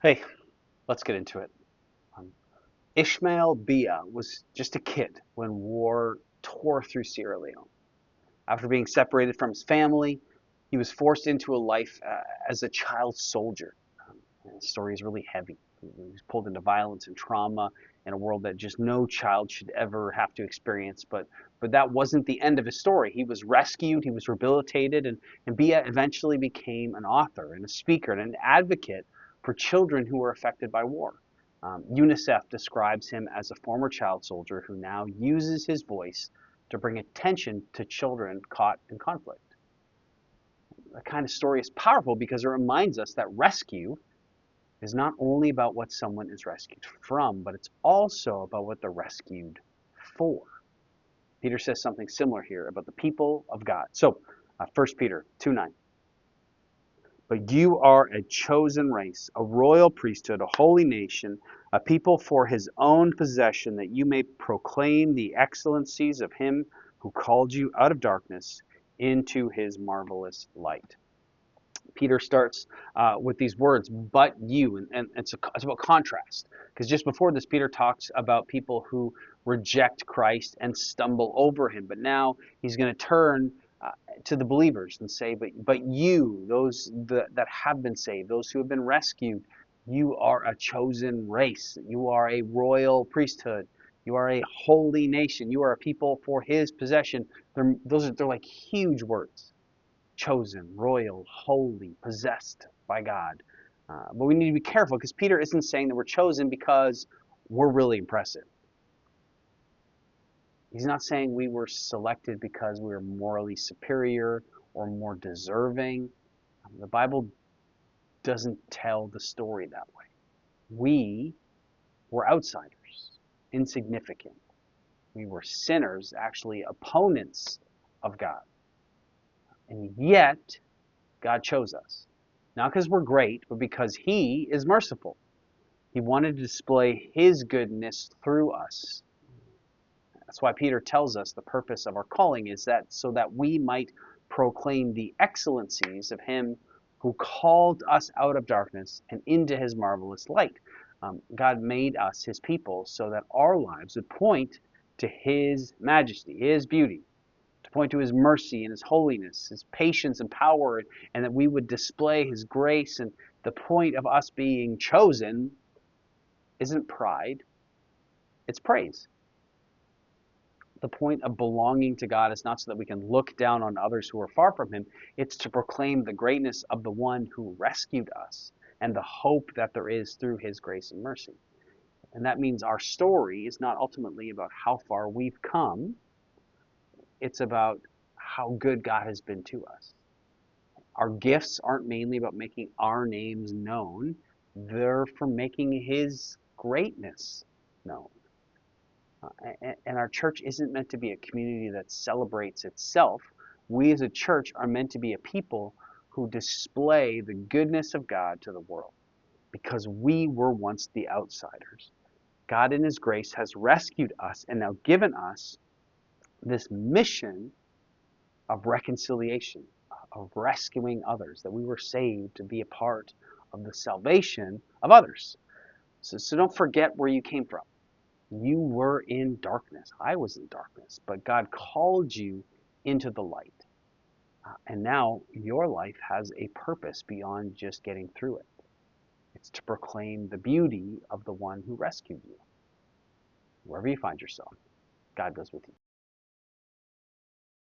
Hey, let's get into it. Um, Ishmael Bia was just a kid when war tore through Sierra Leone. After being separated from his family, he was forced into a life as a child soldier. And the story is really heavy. He was pulled into violence and trauma in a world that just no child should ever have to experience. But that wasn't the end of his story. He was rescued, he was rehabilitated, and Bia eventually became an author and a speaker and an advocate for children who were affected by war. UNICEF describes him as a former child soldier who now uses his voice to bring attention to children caught in conflict. That kind of story is powerful because it reminds us that rescue is not only about what someone is rescued from, but it's also about what they're rescued for. Peter says something similar here about the people of God. So, 1 Peter 2:9. But you are a chosen race, a royal priesthood, a holy nation, a people for his own possession, that you may proclaim the excellencies of him who called you out of darkness into his marvelous light. Peter starts with these words, but you, and it's about contrast. Because just before this, Peter talks about people who reject Christ and stumble over him. But now he's going to turn to the believers and say, but you, those that have been saved, those who have been rescued, you are a chosen race. You are a royal priesthood. You are a holy nation. You are a people for his possession. They're like huge words: chosen, royal, holy, possessed by God. But we need to be careful because Peter isn't saying that we're chosen because we're really impressive. He's not saying we were selected because we were morally superior or more deserving. The Bible doesn't tell the story that way. We were outsiders, insignificant. We were sinners, actually opponents of God. And yet, God chose us. Not because we're great, but because He is merciful. He wanted to display His goodness through us. That's why Peter tells us the purpose of our calling is that so that we might proclaim the excellencies of Him who called us out of darkness and into His marvelous light. God made us His people so that our lives would point to His majesty, His beauty, to point to his mercy and his holiness, his patience and power, and that we would display his grace. And the point of us being chosen isn't pride, it's praise. The point of belonging to God is not so that we can look down on others who are far from him, it's to proclaim the greatness of the one who rescued us and the hope that there is through his grace and mercy. And that means our story is not ultimately about how far we've come, it's about how good God has been to us. Our gifts aren't mainly about making our names known, they're for making his greatness known. And our church isn't meant to be a community that celebrates itself. We as a church are meant to be a people who display the goodness of God to the world because we were once the outsiders. God in his grace has rescued us and now given us this mission of reconciliation, of rescuing others, that we were saved to be a part of the salvation of others. So don't forget where you came from. You were in darkness. I was in darkness, but God called you into the light. And now your life has a purpose beyond just getting through it. It's to proclaim the beauty of the one who rescued you. Wherever you find yourself, God goes with you.